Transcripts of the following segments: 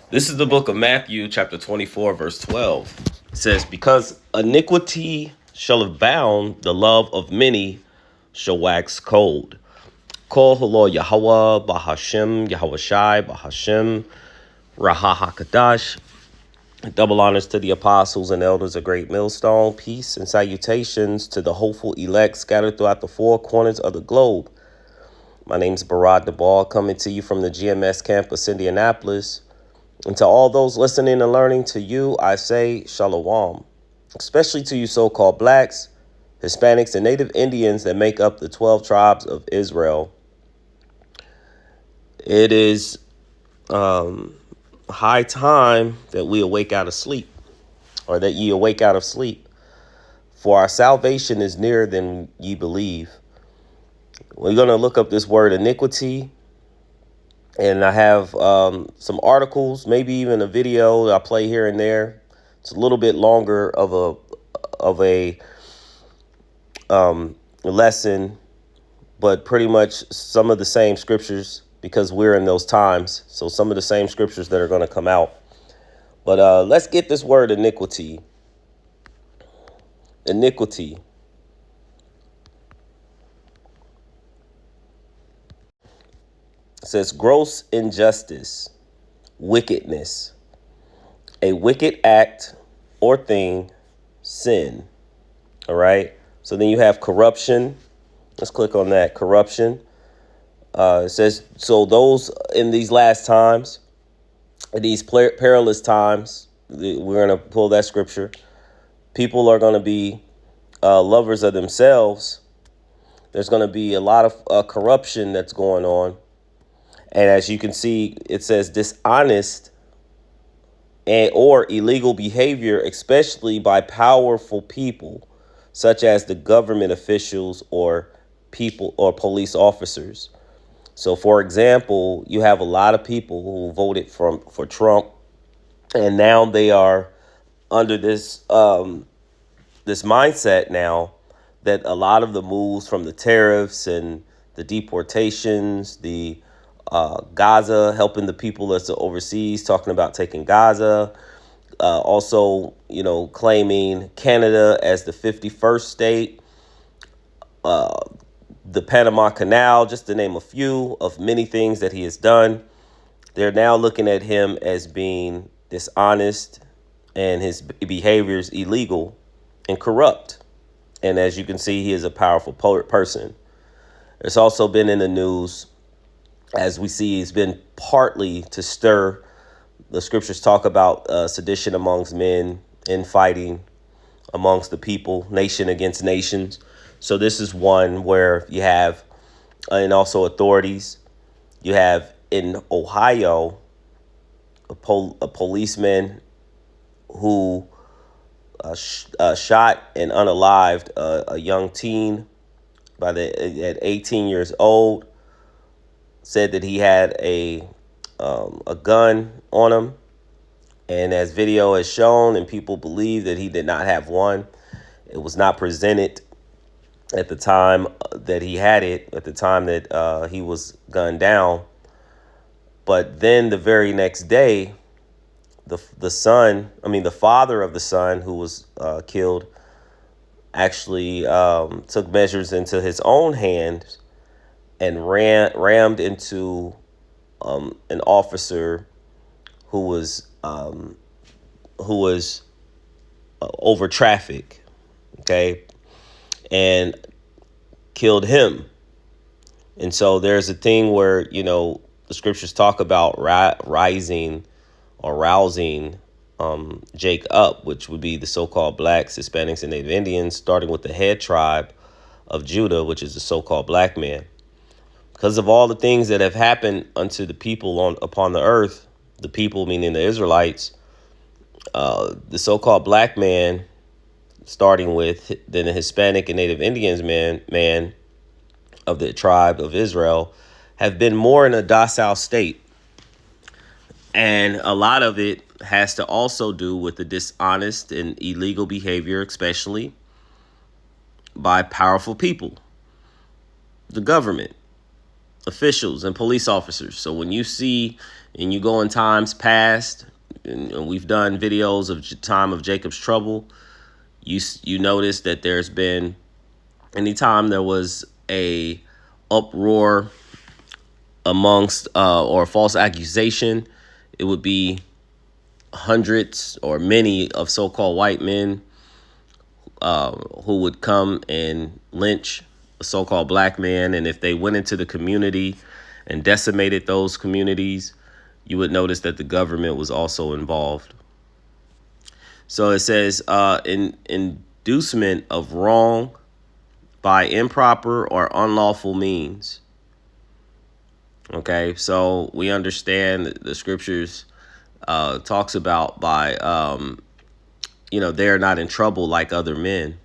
This is the book of Matthew, chapter 24, verse 12. It says, because iniquity shall abound, the love of many shall wax cold. Kol halo Yahweh, Bahashem, Yahweh Shai, Bahashem, Raha HaKadash. Double honors to the apostles and elders of Great Millstone. Peace and salutations to the hopeful elect scattered throughout the four corners of the globe. My name is Barad Debal, coming to you from the GMS campus, Indianapolis. And to all those listening and learning, to you, I say shalom, especially to you so-called blacks, Hispanics, and Native Indians that make up the 12 tribes of Israel. It is high time that we awake out of sleep, or that ye awake out of sleep. For our salvation is nearer than ye believe. We're going to look up this word iniquity. And I have some articles, maybe even a video that I play here and there. It's a little bit longer of a lesson, but pretty much some of the same scriptures, because we're in those times. So some of the same scriptures that are going to come out. But let's get this word iniquity. Iniquity. It says gross injustice, wickedness, a wicked act or thing, sin. All right. So then you have corruption. Let's click on that. Corruption. It says, so those in these last times, these perilous times, we're going to pull that scripture. People are going to be lovers of themselves. There's going to be a lot of corruption that's going on. And as you can see, it says dishonest and or illegal behavior, especially by powerful people, such as the government officials or people or police officers. So, for example, you have a lot of people who voted for Trump, and now they are under this this mindset now that a lot of the moves from the tariffs and the deportations, the Gaza, helping the people that's overseas, talking about taking Gaza. Also, claiming Canada as the 51st state, the Panama Canal, just to name a few of many things that he has done. They're now looking at him as being dishonest and his behaviors illegal and corrupt. And as you can see, he is a powerful person. It's also been in the news, as we see, he's been partly to stir. The scriptures talk about sedition amongst men, infighting amongst the people, nation against nations. So this is one where you have, and also authorities. You have in Ohio a policeman who shot and unalived a young teen at 18 years old. Said that he had a gun on him, and as video has shown, and people believe that he did not have one. It was not presented at the time that he had it, at the time that he was gunned down. But then the very next day, the father of the son who was killed actually took measures into his own hands and rammed into an officer who was over traffic, okay, and killed him. And so there's a thing where the scriptures talk about rising or rousing Jake up, which would be the so-called blacks, Hispanics, and Native Indians, starting with the head tribe of Judah, which is the so-called black man. Because of all the things that have happened unto the people upon the earth, the people meaning the Israelites, the so-called black man, starting with then the Hispanic and Native Indians man of the tribe of Israel, have been more in a docile state. And a lot of it has to also do with the dishonest and illegal behavior, especially by powerful people, the government, officials, and police officers. So when you see and you go in times past, and we've done videos of time of Jacob's trouble, you notice that there's been, anytime there was a uproar amongst or a false accusation, it would be hundreds or many of so-called white men who would come and lynch a so-called black man. And if they went into the community and decimated those communities, you would notice that the government was also involved. So it says inducement of wrong by improper or unlawful means. Okay, so we understand the scriptures talks about by, they're not in trouble like other men.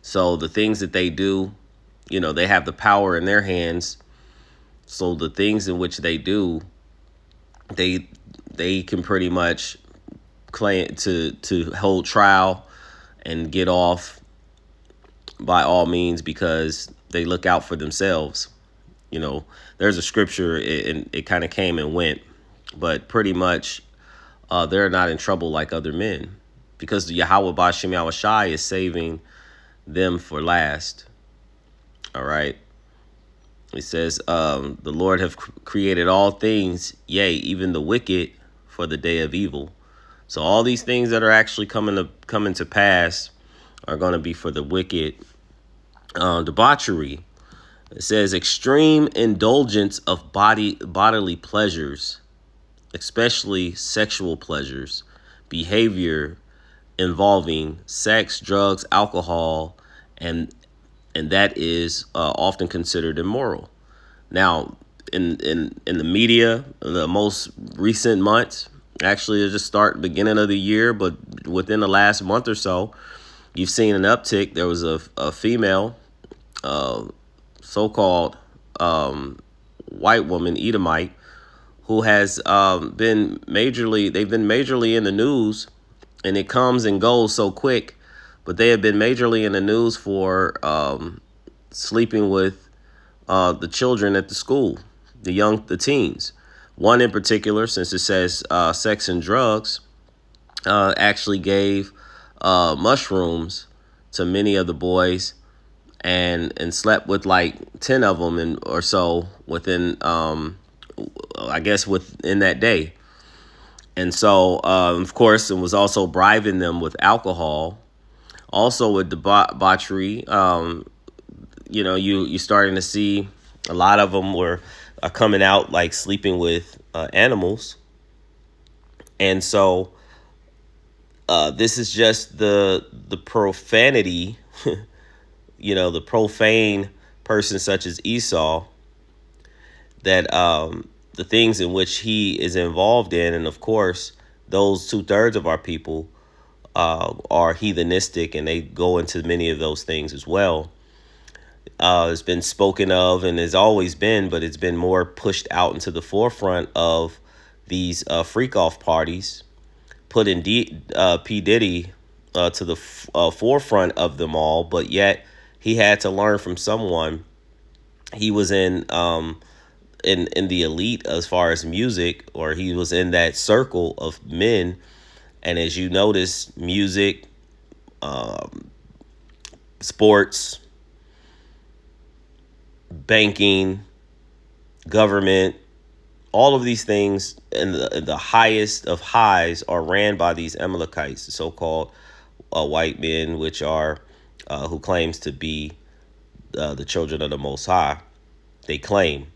So the things that they do, they have the power in their hands. So the things in which they do, they can pretty much claim to hold trial and get off by all means because they look out for themselves. There's a scripture, and it kind of came and went, but pretty much they're not in trouble like other men because Yahweh Bashem Yahushai is saving them for last. All right. It says, the Lord have created all things, yea, even the wicked, for the day of evil. So all these things that are actually coming to pass are going to be for the wicked. Debauchery. It says extreme indulgence of bodily pleasures, especially sexual pleasures, behavior involving sex, drugs, alcohol, and that is often considered immoral. Now, in the media, the most recent months, actually it just start beginning of the year, but within the last month or so, you've seen an uptick. There was a female, so-called white woman, Edomite, who has been majorly in the news, and it comes and goes so quick, but they have been majorly in the news for sleeping with the children at the school, the teens. One in particular, since it says sex and drugs, actually gave mushrooms to many of the boys and slept with like 10 of them or so within, I guess, within that day. And so, of course, it was also bribing them with alcohol. Also with debauchery, you starting to see a lot of them are coming out like sleeping with animals. And so this is just the profanity, the profane person such as Esau, that the things in which he is involved in. And of course, those 2/3 of our people are heathenistic, and they go into many of those things as well. It's been spoken of and has always been, but it's been more pushed out into the forefront of these freak-off parties, putting P. Diddy to the forefront of them all. But yet he had to learn from someone. He was in the elite as far as music, or he was in that circle of men. And as you notice, music, sports, banking, government, all of these things in the highest of highs are ran by these Amalekites, the so-called white men, which are who claims to be the children of the Most High. They claim.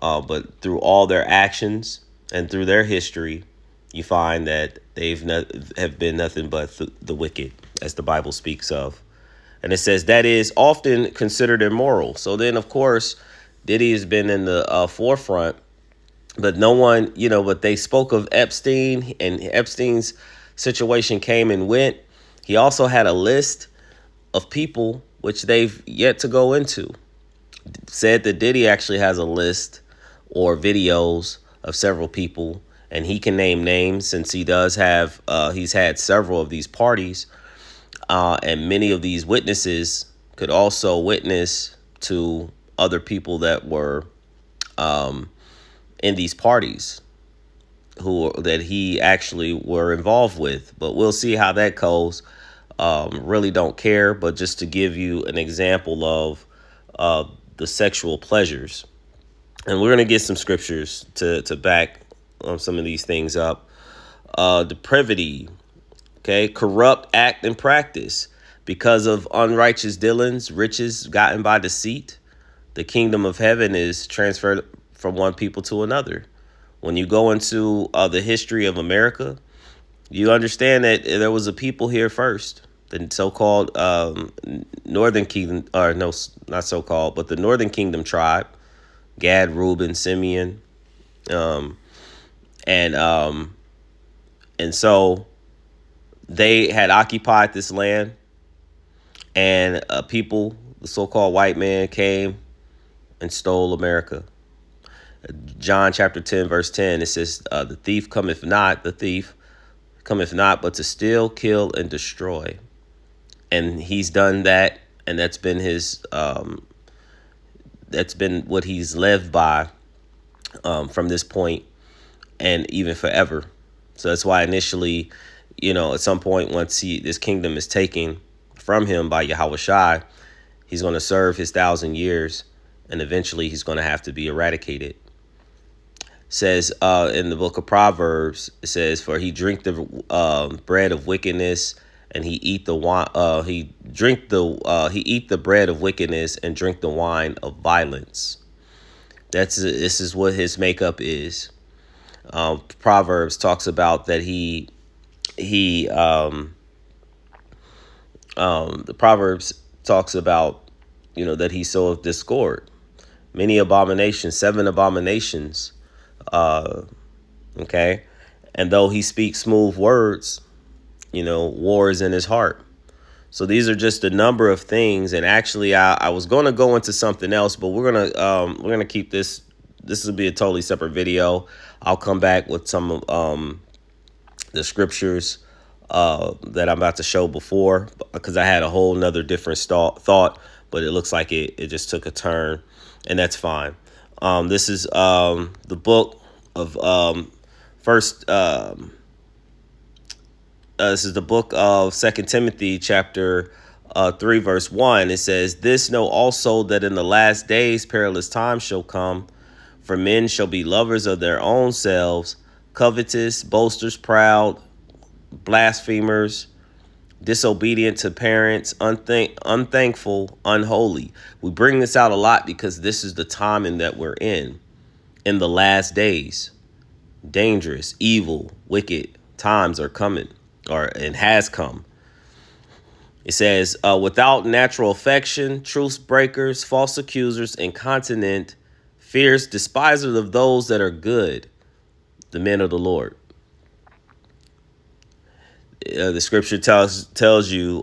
But through all their actions and through their history, you find that have been nothing but the wicked, as the Bible speaks of. And it says that is often considered immoral. So then, of course, Diddy has been in the forefront, but no one, but they spoke of Epstein, and Epstein's situation came and went. He also had a list of people which they've yet to go into. Said that Diddy actually has a list or videos of several people, and he can name names since he does have, he's had several of these parties. And many of these witnesses could also witness to other people that were in these parties. who that he actually were involved with. But we'll see how that goes. Really don't care, but just to give you an example of the sexual pleasures. And we're going to get some scriptures to back some of these things up. Depravity, okay, corrupt act and practice. Because of unrighteous dealings, riches gotten by deceit, the kingdom of heaven is transferred from one people to another. When you go into the history of America, you understand that there was a people here first, the so-called Northern Kingdom, or no, not so-called, but the Northern Kingdom tribe, Gad, Reuben, Simeon, and so they had occupied this land, and people, the so-called white man, came and stole America. John chapter 10, verse 10, it says, the thief cometh not, but to steal, kill, and destroy. And he's done that, and that's been his, that's been what he's lived by from this point and even forever. So that's why initially, at some point, once this kingdom is taken from him by Yahweh Shai, he's going to serve his 1,000 years, and eventually he's going to have to be eradicated. Says in the book of Proverbs, it says, "For he drink the bread of wickedness, and he eat the wine. He eat the bread of wickedness and drink the wine of violence." This is what his makeup is. Proverbs talks about that the Proverbs talks about that he soweth discord, many abominations, 7 abominations. Okay. And though he speaks smooth words, war is in his heart. So these are just a number of things. And actually, I was going to go into something else, but we're gonna keep this. This will be a totally separate video. I'll come back with some of the scriptures that I'm about to show before, because I had a whole nother different thought, but it looks like it just took a turn, and that's fine. This is the book of first. This is the book of 2 Timothy chapter 3 verse 1. It says, "This know also that in the last days perilous times shall come, for men shall be lovers of their own selves, covetous, boasters, proud, blasphemers, disobedient to parents, unthankful, unholy." We bring this out a lot because this is the time in that we're in the last days. Dangerous, evil, wicked times are coming, and has come. It says, without natural affection, truce breakers, false accusers, incontinent, fierce, despisers of those that are good, the men of the Lord. The scripture tells you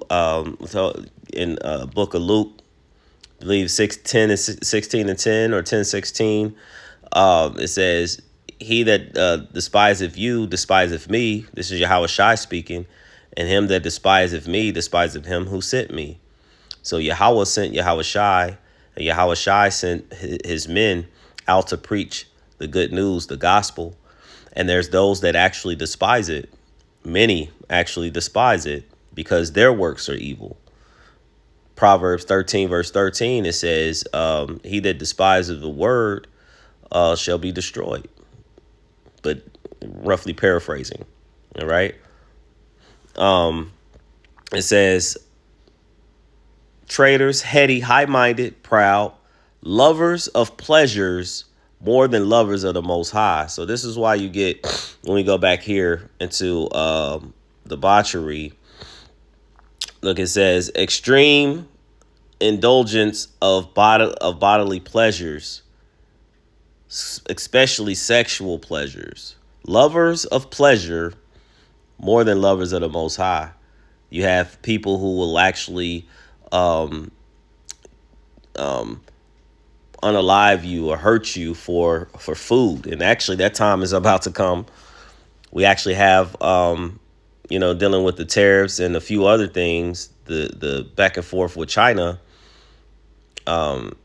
in book of Luke, I believe 16 and 10 or 10:16, it says, "He that despiseth you despiseth me." This is Yahweh Shai speaking. "And him that despiseth me despiseth him who sent me." So Yahweh sent Yahweh Shai, and Yahweh Shai sent his men out to preach the good news, the gospel. And there's those that actually despise it. Many actually despise it because their works are evil. Proverbs 13 verse 13, it says, "He that despises the word shall be destroyed." But roughly paraphrasing, all right? It says, "Traitors, heady, high-minded, proud, lovers of pleasures more than lovers of the Most High." So this is why you get, when we go back here into debauchery, look, it says, "Extreme indulgence of bodily pleasures, especially sexual pleasures, lovers of pleasure more than lovers of the Most High." You have people who will actually unalive you or hurt you for food. And actually that time is about to come. We actually have, dealing with the tariffs and a few other things, the back and forth with China.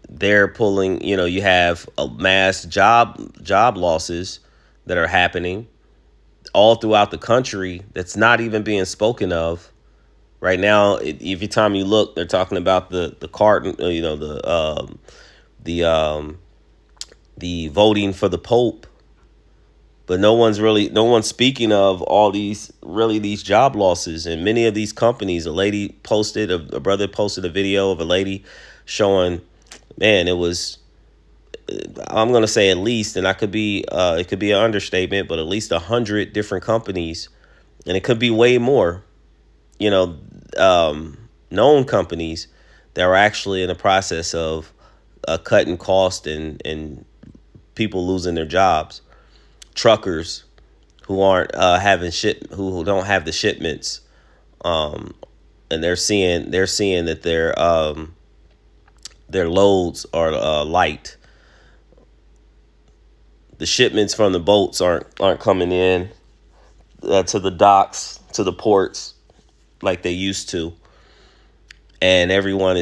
They're pulling, you have a mass job losses that are happening. all throughout the country that's not even being spoken of right now. Every time you look, they're talking about the carton, the the voting for the Pope, but no one's speaking of all these job losses and many of these companies. A brother posted a video of a lady showing, man, it was, I'm gonna say at least, and it could be an understatement, but at least 100 different companies, and it could be way more, you know, known companies that are actually in the process of cutting cost and people losing their jobs. Truckers who aren't who don't have the shipments, and they're seeing that their loads are light. The shipments from the boats aren't coming in to the docks, to the ports like they used to, and everyone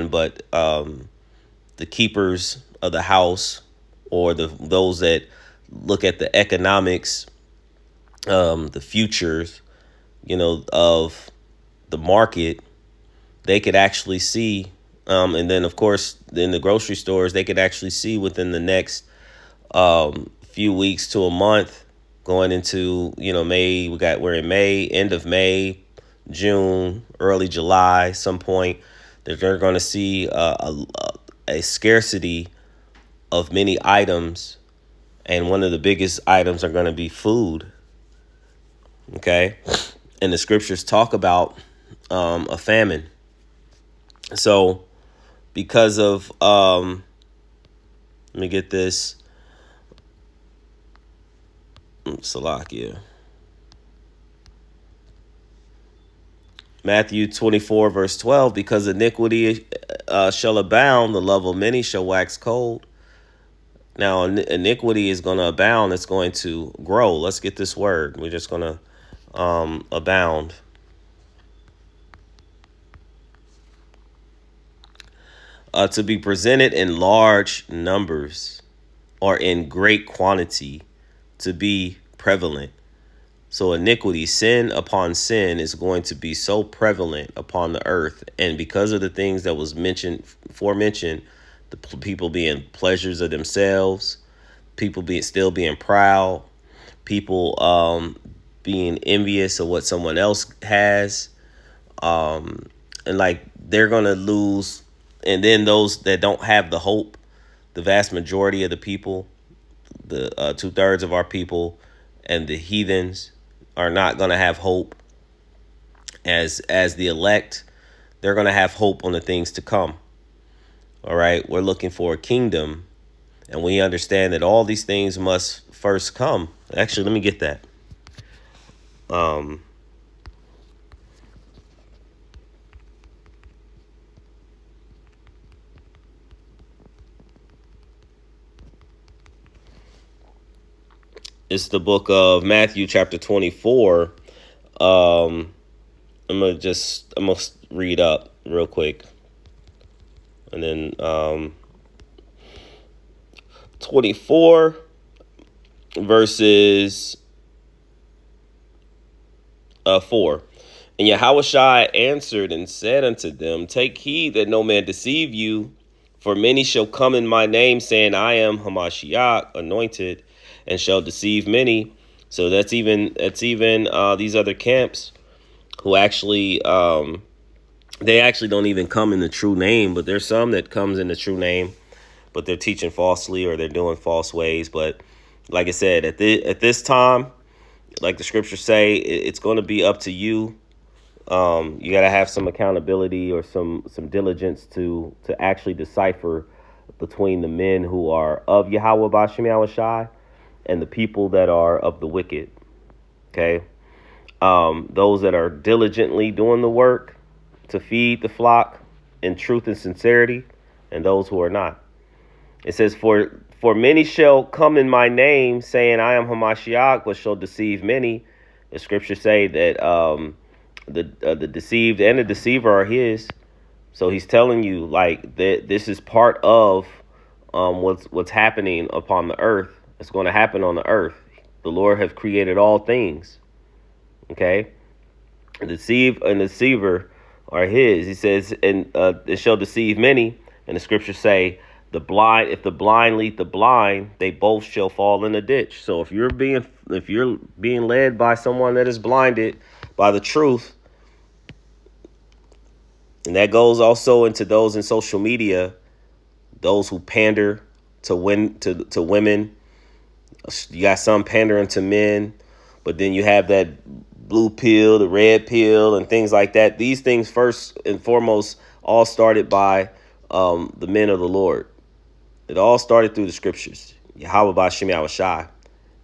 but the keepers of the house, or those that look at the economics, the futures, of the market, they could actually see, and then of course in the grocery stores they could actually see within the next few weeks to a month, going into May. We're in May, end of May, June, early July, some point that they're going to see a scarcity of many items, and one of the biggest items are going to be food. Okay, and the scriptures talk about a famine. So because of let me get this, Salakia. Matthew 24 verse 12, because iniquity shall abound, the love of many shall wax cold. Now iniquity is going to abound. It's going to grow. Let's get this word. We're just going to abound. To be presented in large numbers or in great quantity, to be prevalent. So iniquity, sin upon sin, is going to be so prevalent upon the earth. And because of the things that was aforementioned, the people being pleasures of themselves, people still being proud, people being envious of what someone else has, and like they're gonna lose. And then those that don't have the hope, the vast majority of the people, the 2/3 of our people, and the heathens are not gonna have hope. As the elect, they're gonna have hope on the things to come. All right, we're looking for a kingdom, and we understand that all these things must first come. Actually, let me get that. It's the book of Matthew, chapter 24. I'm gonna read up real quick, and then 24 verses 4. And Yahushua answered and said unto them, take heed that no man deceive you, for many shall come in my name, saying, I am Hamashiach, anointed, and shall deceive many. So that's even these other camps who actually they actually don't even come in the true name, but there's some that comes in the true name, but they're teaching falsely or they're doing false ways. But like I said, at this time, like the scriptures say, it's going to be up to you. You got to have some accountability or some diligence to actually decipher between the men who are of Yahweh Bashem Yahushai and the people that are of the wicked. Okay, those that are diligently doing the work to feed the flock in truth and sincerity, and those who are not. It says, for many shall come in my name, saying, I am Hamashiach, but shall deceive many. The scriptures say that the deceived and the deceiver are his. So he's telling you, like, that this is part of what's happening upon the earth. It's going to happen on the earth. The Lord have created all things. Okay? And deceiver are his. He says, and it shall deceive many. And the scriptures say, if the blind lead the blind, they both shall fall in a ditch. So if you're being led by someone that is blinded by the truth, and that goes also into those in social media, those who pander to women. You got some pandering to men, but then you have that blue pill, the red pill, and things like that. These things first and foremost all started by the men of the Lord. It all started through the scriptures, Yahweh B'Shem Yahushai.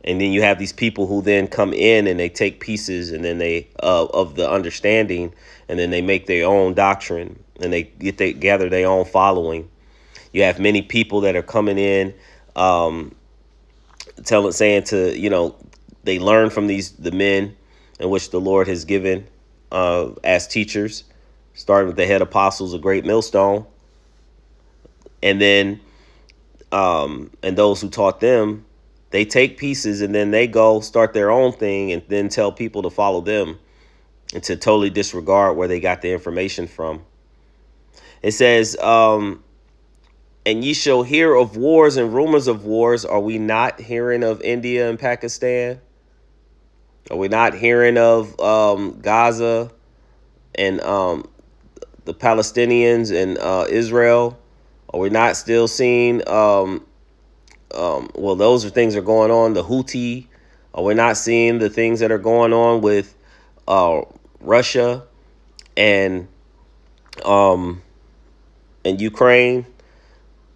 And then you have these people who then come in and they take pieces and then they of the understanding, and then they make their own doctrine and they gather their own following. You have many people that are coming in, saying they learn from the men in which the Lord has given as teachers, starting with the head apostles, a great millstone, and then and those who taught them, they take pieces and then they go start their own thing and then tell people to follow them and to totally disregard where they got the information from. It says, and ye shall hear of wars and rumors of wars. Are we not hearing of India and Pakistan? Are we not hearing of Gaza and the Palestinians and Israel? Are we not still seeing, those are things that are going on, the Houthi? Are we not seeing the things that are going on with Russia and Ukraine,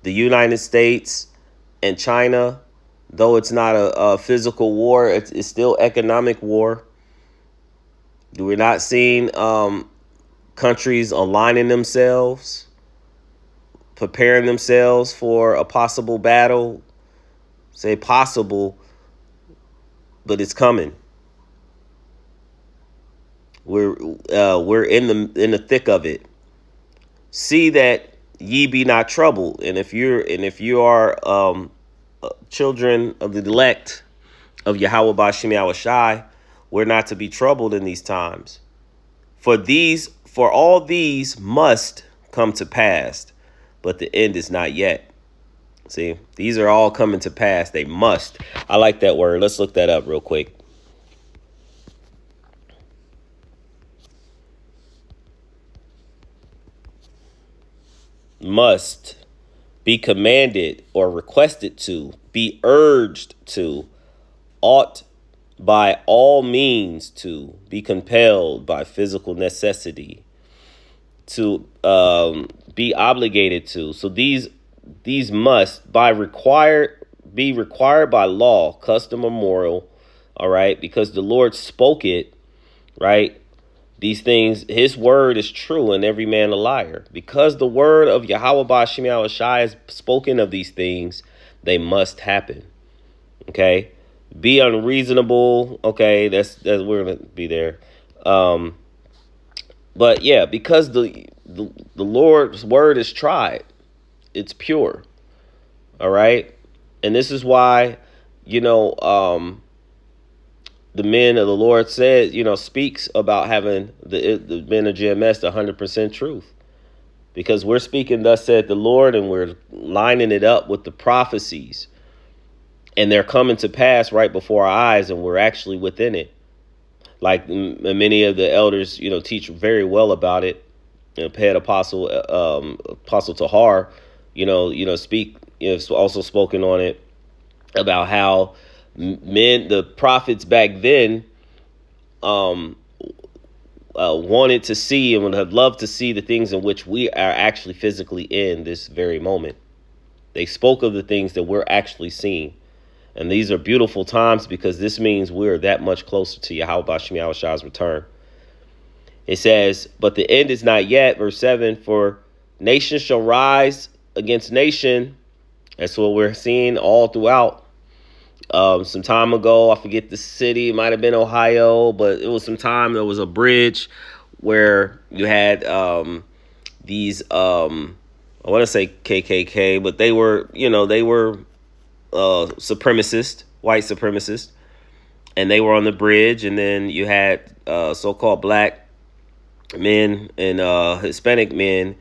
the United States and China? Though it's not a physical war, it's still economic war. We're not seeing countries aligning themselves, preparing themselves for a possible battle. Say possible, but it's coming. We're in the thick of it. See that ye be not troubled, and if you are children of the elect of Yahweh B'Shem Yahushai, we're not to be troubled in these times. For all these must come to pass, but the end is not yet. See, these are all coming to pass. They must. I like that word. Let's look that up real quick. Must. Be commanded or requested to, be urged to, ought by all means to, be compelled by physical necessity, to be obligated to. So these must be required by law, custom, or moral, all right, because the Lord spoke it, right? These things, his word is true and every man a liar. Because the word of Yahweh B'Shem Yahushai is spoken of these things, they must happen. Okay? Be unreasonable. Okay, that's we're gonna be there. But yeah, because the Lord's word is tried, it's pure. All right? And this is why, the men of the Lord said, speaks about having the men of GMS 100% truth, because we're speaking thus said the Lord, and we're lining it up with the prophecies, and they're coming to pass right before our eyes, and we're actually within it. Like many of the elders, teach very well about it. Head Apostle Tahar, speak. Also spoken on it about how the prophets back then wanted to see and would have loved to see the things in which we are actually physically in this very moment. They spoke of the things that we're actually seeing. And these are beautiful times, because this means we're that much closer to Yahweh B'Shem Yahushua's return. It says, but the end is not yet, verse 7, for nation shall rise against nation. That's what we're seeing all throughout. Some time ago, I forget the city, it might have been Ohio, but it was some time, there was a bridge where you had these, I want to say KKK, but they were supremacist, white supremacist. and they were on the bridge, and then you had so-called black men and Hispanic men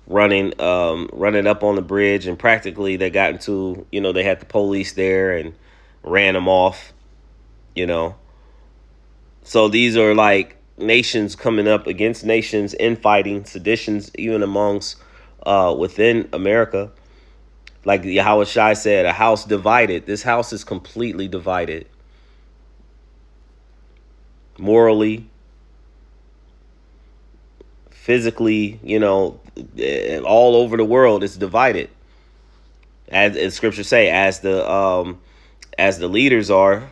running up on the bridge, and practically they got into, they had the police there and ran them off, you know. So these are like nations coming up against nations, infighting, seditions, even amongst within America. Like Yahweh Shai said, a house divided. This house is completely divided. Morally, physically, all over the world, it's divided. As scripture say, as the leaders are,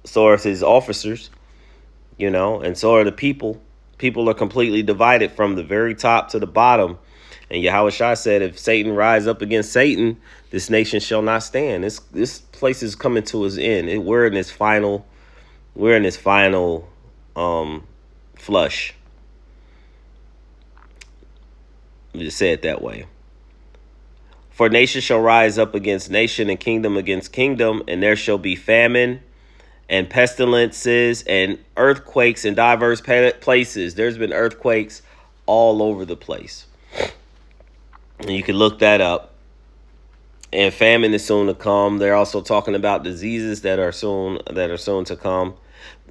so are his officers, and so are the people. People are completely divided from the very top to the bottom. And Yahweh Shai said, if Satan rise up against Satan, this nation shall not stand. This place is coming to its end. We're in this final flush. Just say it that way. For nation shall rise up against nation, and kingdom against kingdom, and there shall be famine and pestilences and earthquakes in diverse places. There's been earthquakes all over the place. And you can look that up. And famine is soon to come. They're also talking about diseases that are soon to come.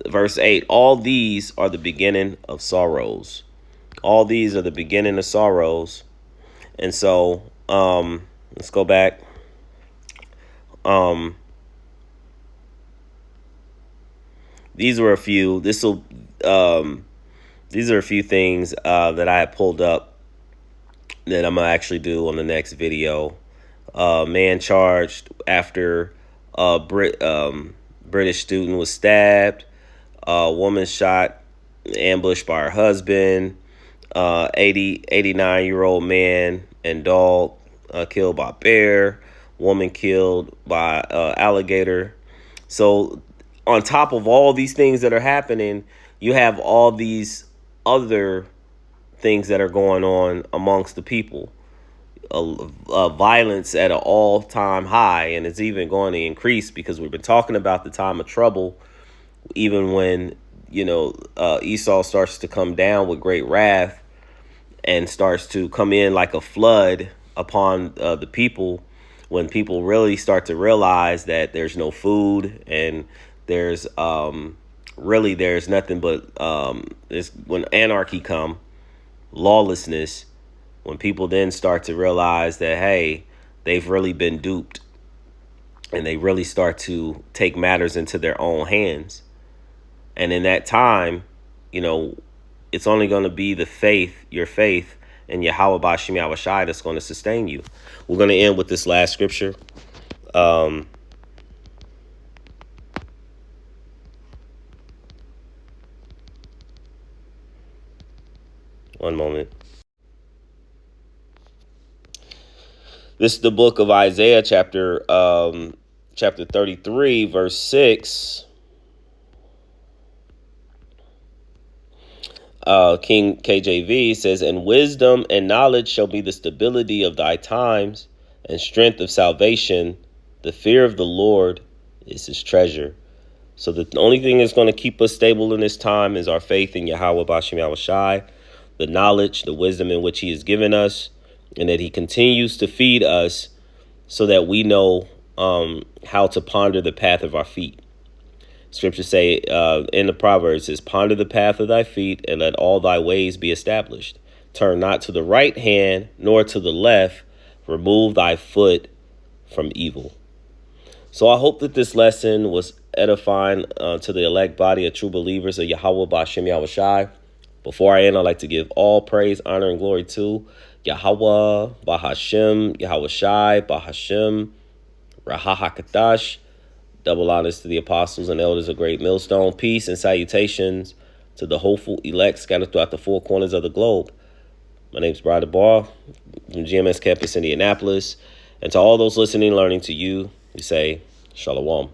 Verse 8, all these are the beginning of sorrows. All these are the beginning of sorrows. And so, let's go back. These are a few. These are a few things that I had pulled up that I'm gonna actually do on the next video. Man charged after British student was stabbed. Woman shot, ambushed by her husband. 89-year-old man and dog killed by bear. Woman killed by alligator. So on top of all these things that are happening, you have all these other things that are going on amongst the people. Violence at an all-time high, and it's even going to increase because we've been talking about the time of trouble. Even when Esau starts to come down with great wrath and starts to come in like a flood upon the people, when people really start to realize that there's no food and there's nothing but when anarchy come, lawlessness, when people then start to realize that, hey, they've really been duped, and they really start to take matters into their own hands. And in that time, it's only going to be your faith in Yahweh Bashim Yahweh Shai that's going to sustain you. We're going to end with this last scripture. One moment. This is the book of Isaiah, chapter 33, verse 6. King KJV says, and wisdom and knowledge shall be the stability of thy times, and strength of salvation. The fear of the Lord is his treasure. So the only thing that's going to keep us stable in this time is our faith in Yahweh Bashim Yahweh Shai, the knowledge, the wisdom in which he has given us, and that he continues to feed us so that we know how to ponder the path of our feet. Scriptures say in the Proverbs is, ponder the path of thy feet, and let all thy ways be established. Turn not to the right hand, nor to the left. Remove thy foot from evil. So I hope that this lesson was edifying to the elect body of true believers of Yahweh Bashim Yahweh Shai. Before I end, I'd like to give all praise, honor, and glory to Yahweh Bahashem, Yahweh Shai, Bahashem, Rahahakadash. Double honors to the apostles and elders of Great Millstone. Peace and salutations to the hopeful elect scattered throughout the four corners of the globe. My name is Brad Barr from GMS Campus, Indianapolis. And to all those listening, learning to you, we say Shalom.